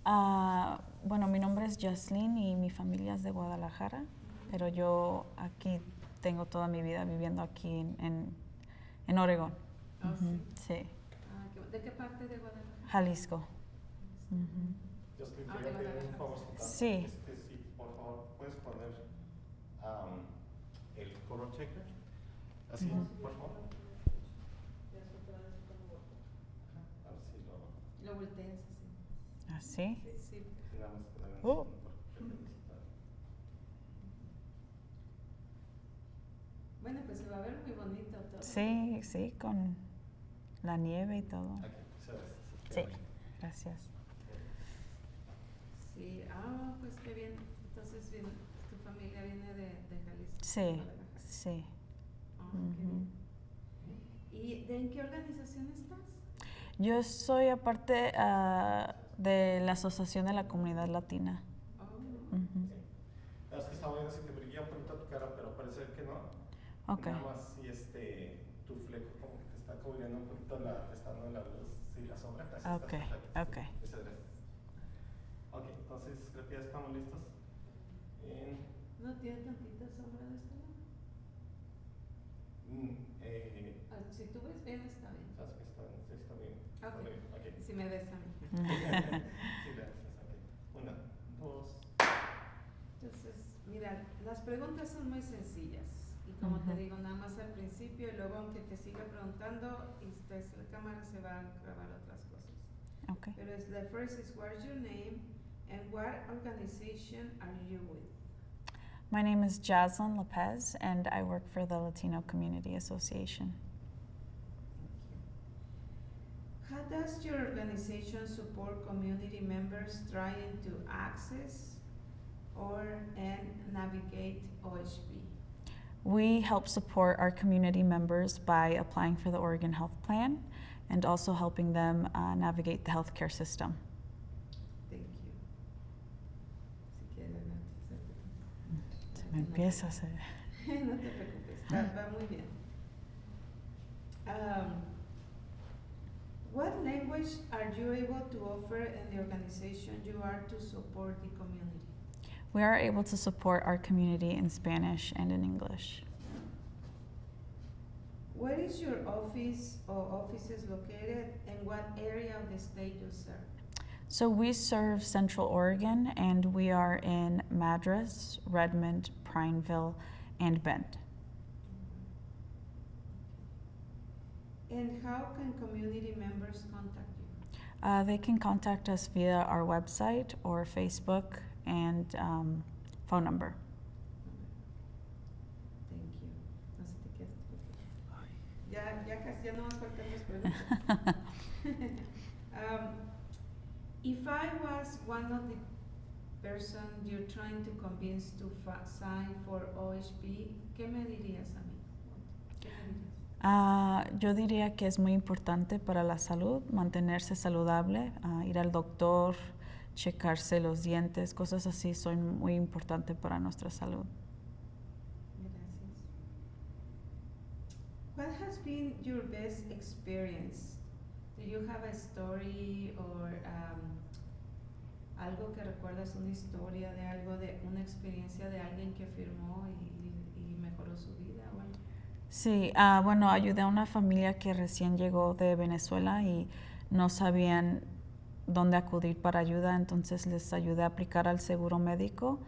Bueno, mi nombre es Jaslyn y mi familia es de Guadalajara, pero yo aquí tengo toda mi vida viviendo aquí en Oregón. Oh, sí. Sí. ¿De qué parte de Guadalajara? Jalisco. Jaslyn, te voy a pedir un favorcito. Sí. Sí, por favor, puedes poner el color checker. Así, por favor. A ver si Lo volteas así. ¿Así? Sí. Bueno, pues se va a ver muy bonito todo. Sí, con la nieve y todo. Sí, gracias. Sí, pues qué bien. Entonces, tu familia viene de Jalisco. Sí, sí. Qué bien. ¿Y en qué organización estás? Yo soy aparte de la Asociación de la Comunidad Latina. Es que estaba viendo si te brilla un poquito tu cara, pero parece que no. Okay. Nada más si tu fleco como que te está cubriendo un poquito estando la luz y la sombra. Okay. Muchas gracias. Ok, entonces creo que ya estamos listos. ¿No tiene tantita sombra de este lado? Si tú ves bien, está bien. ¿Sabes que está bien? Okay. Si me ves a mí. Sí, gracias. Okay. 1, 2. Entonces, mira, las preguntas son muy sencillas. Y como te digo, nada más al principio y luego aunque te siga preguntando, la cámara se va a grabar otras cosas. Okay. Pero the first is, what's your name and what organization are you with? My name is Jaslyn Lopez and I work for the Latino Community Association. How does your organization support community members trying to access and navigate OHP? We help support our community members by applying for the Oregon Health Plan and also helping them navigate the healthcare system. Thank you. Si quieres, Se me empieza a hacer. No te preocupes, va muy bien. What language are you able to offer in the organization you are to support the community? We are able to support our community in Spanish and in English. Where is your office or offices located and what area of the state you serve? So we serve Central Oregon and we are in Madras, Redmond, Prineville, and Bend. And how can community members contact you? They can contact us via our website or Facebook and phone number. Thank you. No se te quedes. Ya casi no más faltan las preguntas. If I was one of the person you're trying to convince to sign for OHP, ¿qué me dirías a mí? ¿Qué me dirías? Yo diría que es muy importante para la salud mantenerse saludable, ir al doctor, checarse los dientes, cosas así son muy importantes para nuestra salud. Gracias. What has been your best experience? Do you have a story or algo que recuerdas, una historia de algo, de una experiencia de alguien que firmó y mejoró su vida o algo? Sí, bueno, ayudé a una familia que recién llegó de Venezuela y no sabían dónde acudir para ayuda, entonces les ayudé a aplicar al seguro médico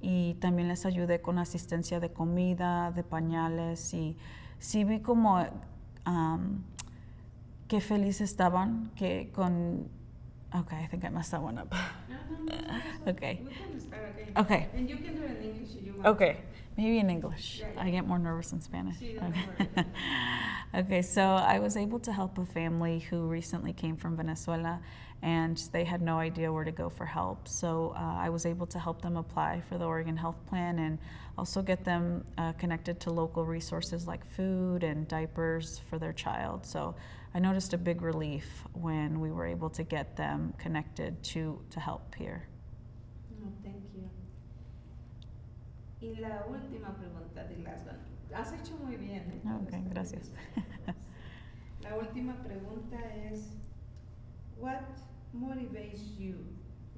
y también les ayudé con asistencia de comida, de pañales y sí vi como qué felices estaban que con... Okay, I think I messed that one up. No. Okay. We can start again. Okay. And you can do it in English if you want. Okay, maybe in English. Yeah. I get more nervous in Spanish. Sí, don't Okay. worry. Okay, so I was able to help a family who recently came from Venezuela and they had no idea where to go for help. So I was able to help them apply for the Oregon Health Plan and also get them connected to local resources like food and diapers for their child. So I noticed a big relief when we were able to get them connected to help here. No, thank you. Y la última pregunta de las has hecho muy bien. Okay, gracias. La última pregunta es, what motivates you?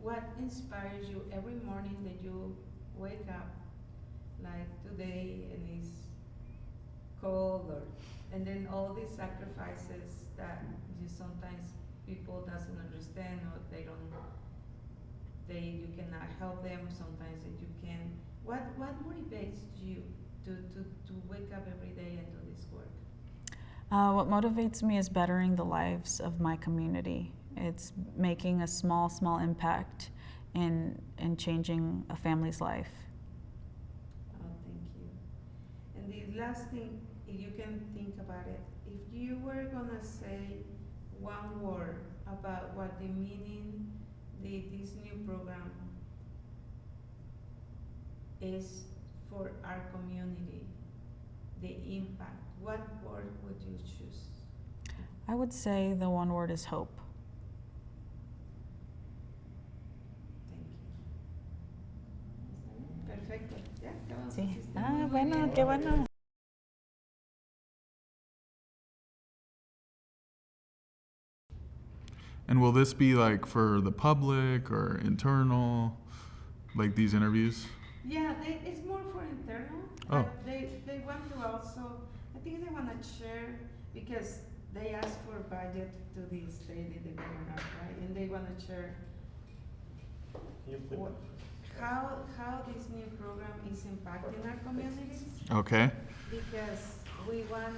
what inspires you every morning that you wake up, like today and it's cold, or and then all these sacrifices that you sometimes people doesn't understand, or you cannot help them sometimes, that you can, what motivates you to wake up every day and do this work? What motivates me is bettering the lives of my community. It's making a small impact in changing a family's life. Oh, thank you. And the last thing, if you can think about it, if you were gonna say one word about what the meaning this new program is for our community, the impact, what word would you choose? I would say the one word is hope. Thank you. Perfecto. Ya, acabamos. Sí. Hiciste muy Bueno, bien. qué bueno. And will this be like for the public or internal, like these interviews? Yeah, it's more for internal. Oh. But they want to also, I think they want to share, because they ask for budget to the state, the governor, right? And they want to share what, how this new program is impacting our communities, Okay. because we want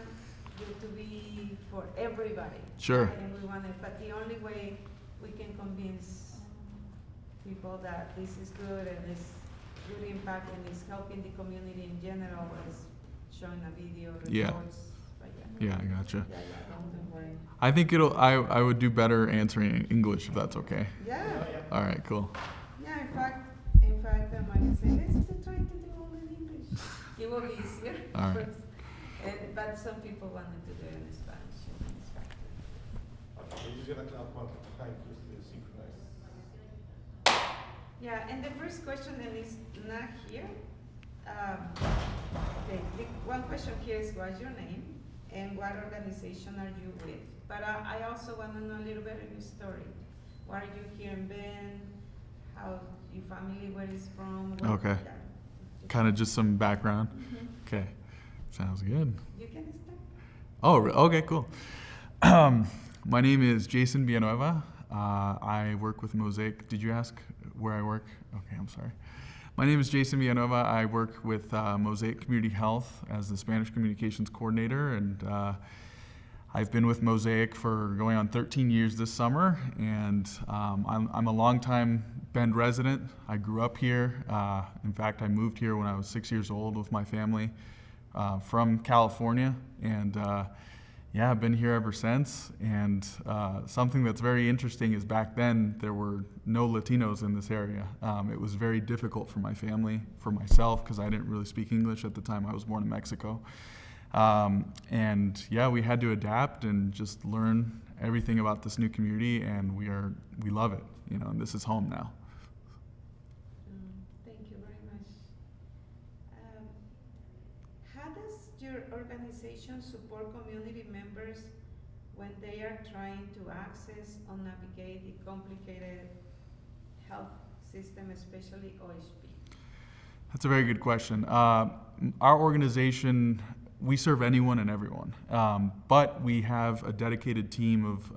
it to be for everybody. Sure. Right? And we want it, but the only way we can convince people that this is good and it's good impact and it's helping the community in general is showing a video, reports. Yeah. But Yeah, I gotcha. Yeah, don't worry. I think I would do better answering in English if that's okay. Yeah. All right, cool. Yeah, in fact, I might say, let's try to do all in English. It will be easier. All right. But some people wanted to do it in Spanish. And it's fine. Okay, you're just gonna count time to synchronize. Yeah, and the first question, and it's not here. The one question here is, what's your name and what organization are you with? But I also want to know a little bit of your story. Why are you here in Bend? How your family, where it's from? Okay. Kind of just some background. Mhm. Okay, sounds good. You can start. Oh, okay, cool. My name is Jason Villanueva. I work with Mosaic. Did you ask where I work? Okay, I'm sorry. My name is Jason Villanueva. I work with Mosaic Community Health as the Spanish Communications Coordinator, and I've been with Mosaic for going on 13 years this summer, and I'm a longtime Bend resident. I grew up here. In fact, I moved here when I was 6 years old with my family from California, and yeah, I've been here ever since. And something that's very interesting is back then there were no Latinos in this area. It was very difficult for my family, for myself, because I didn't really speak English at the time. I was born in Mexico. And yeah, we had to adapt and just learn everything about this new community, and we love it, and this is home now. Thank you very much. How does your organization support community members when they are trying to access or navigate the complicated health system, especially OHP? That's a very good question. Our organization, we serve anyone and everyone, but we have a dedicated team of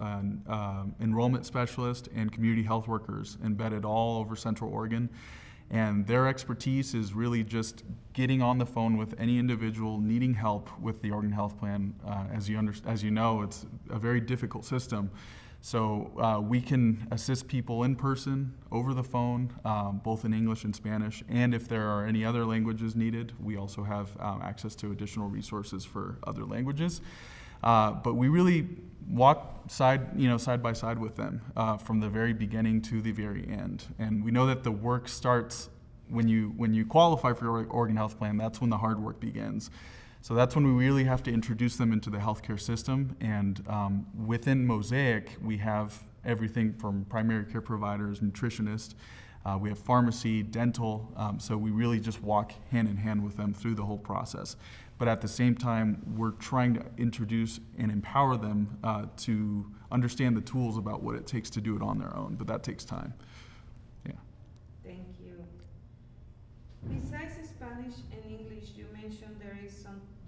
enrollment specialists and community health workers embedded all over Central Oregon, and their expertise is really just getting on the phone with any individual needing help with the Oregon Health Plan. As you know, it's a very difficult system. So we can assist people in person, over the phone, both in English and Spanish, and if there are any other languages needed, we also have access to additional resources for other languages. But we really walk side by side with them from the very beginning to the very end. And we know that the work starts when you qualify for your Oregon Health Plan. That's when the hard work begins. So that's when we really have to introduce them into the healthcare system. And within Mosaic, we have everything from primary care providers, nutritionists, we have pharmacy, dental. So we really just walk hand in hand with them through the whole process. But at the same time, we're trying to introduce and empower them to understand the tools about what it takes to do it on their own. But that takes time. Thank you. Besides Spanish and English, you mentioned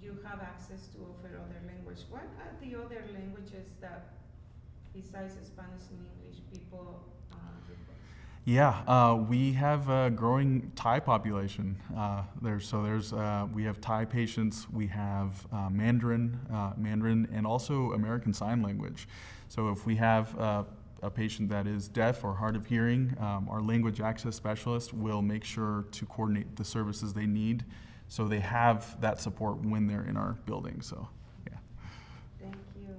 you have access to offer other language. What are the other languages that, besides Spanish and English, people request? Yeah, we have a growing Thai population. We have Thai patients, we have Mandarin, and also American Sign Language. So if we have a patient that is deaf or hard of hearing, our language access specialist will make sure to coordinate the services they need, so they have that support when they're in our building. So, yeah. Thank you.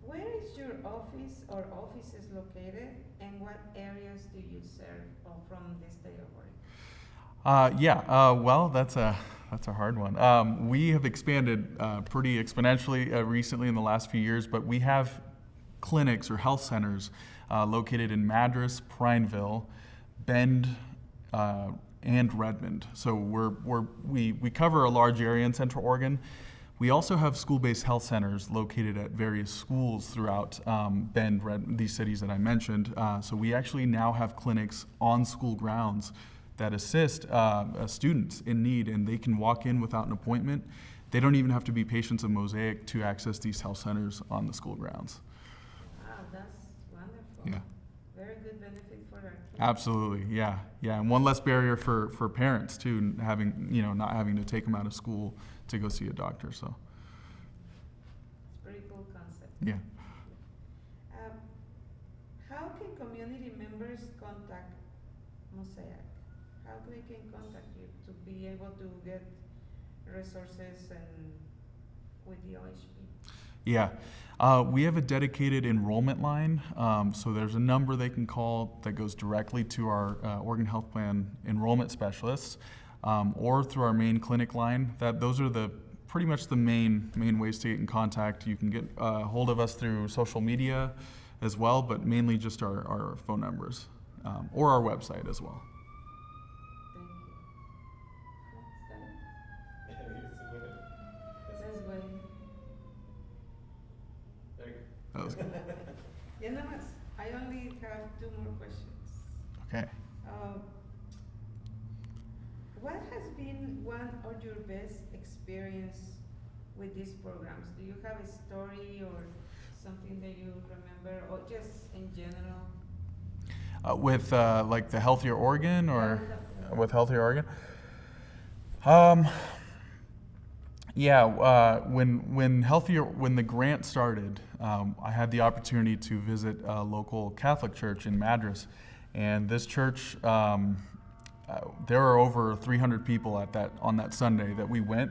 Where is your office or offices located, and what areas do you serve from the state of Oregon? Well, that's a hard one. We have expanded pretty exponentially recently in the last few years, but we have clinics or health centers located in Madras, Prineville, Bend, and Redmond. So we cover a large area in Central Oregon. We also have school-based health centers located at various schools throughout Bend, Redmond, these cities that I mentioned. So we actually now have clinics on school grounds that assist students in need, and they can walk in without an appointment. They don't even have to be patients of Mosaic to access these health centers on the school grounds. Wow, that's wonderful. Yeah. Very good benefit for our kids. Absolutely, yeah, and one less barrier for parents too, not having to take them out of school to go see a doctor. So, It's a pretty cool concept. yeah. How can community members contact Mosaic? How they can contact you to be able to get resources and with the OHP? Yeah, we have a dedicated enrollment line, so there's a number they can call that goes directly to our Oregon Health Plan enrollment specialists, or through our main clinic line. Those are pretty much the main ways to get in contact. You can get hold of us through social media as well, but mainly just our phone numbers, or our website as well. Thank you. What's that? It's Says Wayne. there you That was good. Yeah, no, I only have 2 more questions. Okay. What has been one of your best experience with these programs? Do you have a story or something that you remember, or just in general? With like the Healthier Oregon, or Yeah. with Healthier Oregon? When the grant started, I had the opportunity to visit a local Catholic church in Madras, and this church, there were over 300 people on that Sunday that we went,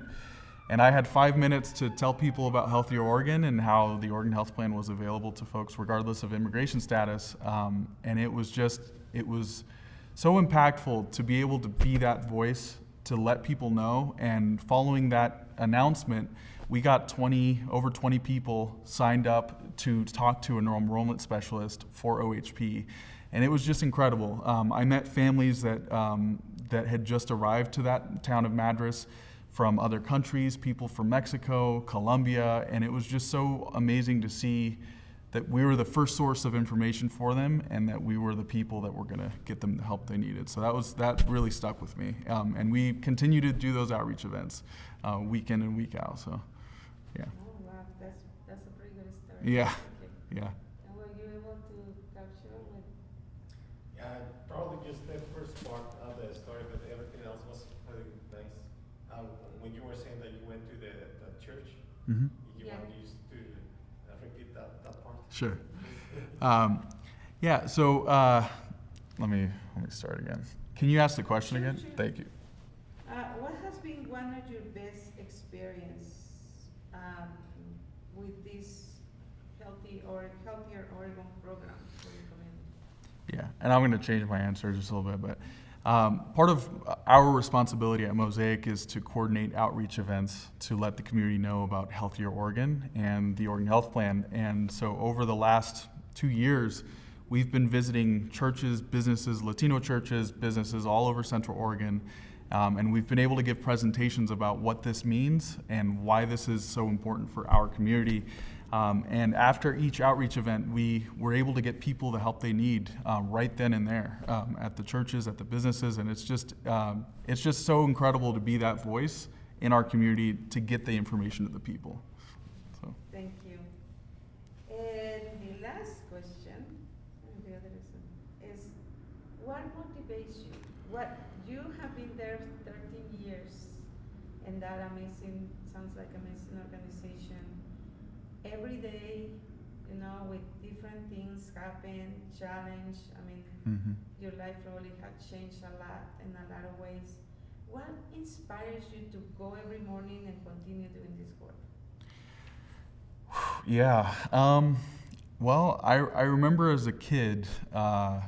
and I had 5 minutes to tell people about Healthier Oregon and how the Oregon Health Plan was available to folks regardless of immigration status, and it was so impactful to be able to be that voice to let people know. And following that announcement, we got over 20 people signed up to talk to an enrollment specialist for OHP, and it was just incredible. I met families that had just arrived to that town of Madras from other countries, people from Mexico, Colombia, and it was just so amazing to see that we were the first source of information for them, and that we were the people that were going to get them the help they needed. So that really stuck with me, and we continue to do those outreach events week in and week out. So, yeah. Oh wow, that's a pretty good story. Yeah. Okay. Yeah. And were you able to capture with? Yeah, probably just the first part of the story, but everything else was really nice. When you were saying that you went to the church, Mm-hmm. you Yeah. want used to repeat that part? Sure. Yeah. So let me start again. Can you ask the question again? Sure. Thank you. What has been one of your best experience with this Healthier Oregon program for your community? Yeah, and I'm going to change my answer just a little bit, but part of our responsibility at Mosaic is to coordinate outreach events to let the community know about Healthier Oregon and the Oregon Health Plan. And so over the last 2 years, we've been visiting churches, businesses, Latino churches, businesses all over Central Oregon, and we've been able to give presentations about what this means and why this is so important for our community. And after each outreach event, we were able to get people the help they need right then and there at the churches, at the businesses, and it's just so incredible to be that voice in our community to get the information to the people. So. Thank you. And the last question, and the other is what motivates you? What you have been there 13 years, and that amazing, sounds like amazing organization. Every day, you know, with different things happen, challenge. I mean, Mm-hmm. your life probably has changed a lot in a lot of ways. What inspires you to go every morning and continue doing this work? Yeah. Well, I remember as a kid, I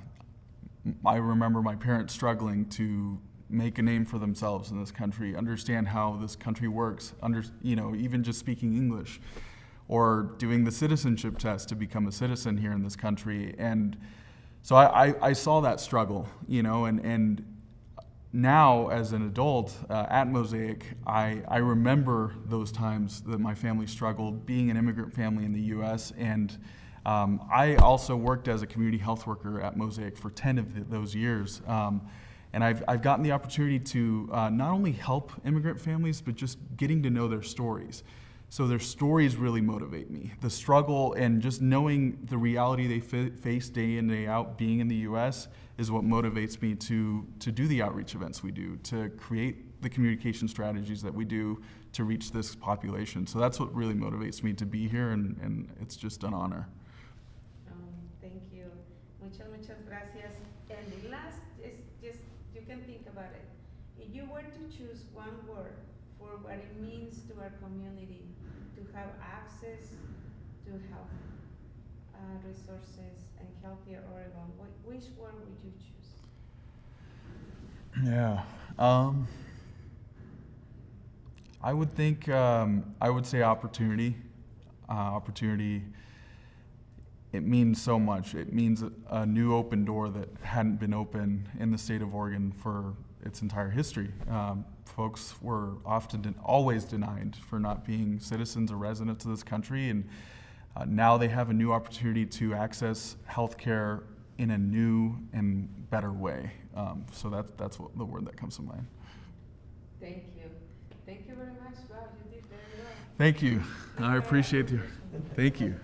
remember my parents struggling to make a name for themselves in this country, understand how this country works, even just speaking English, or doing the citizenship test to become a citizen here in this country. And so I saw that struggle, and now as an adult at Mosaic, I remember those times that my family struggled, being an immigrant family in the U.S., and I also worked as a community health worker at Mosaic for 10 of those years. And I've gotten the opportunity to not only help immigrant families, but just getting to know their stories. So their stories really motivate me. The struggle and just knowing the reality they face day in, day out, being in the U.S., is what motivates me to do the outreach events we do, to create the communication strategies that we do to reach this population. So that's what really motivates me to be here, and it's just an honor. Thank you. Muchas gracias. And the last is just, you can think about it. If you were to choose one word for what it means to our community to have access to health resources and healthier Oregon, which word would you choose? Yeah. I would think, I would say opportunity. Opportunity, it means so much. It means a new open door that hadn't been open in the state of Oregon for its entire history. Folks were always denied for not being citizens or residents of this country, and now they have a new opportunity to access healthcare in a new and better way. So that's what the word that comes to mind. Thank you. Thank you very much. Wow, you did very well. Thank you. I appreciate you. Thank you.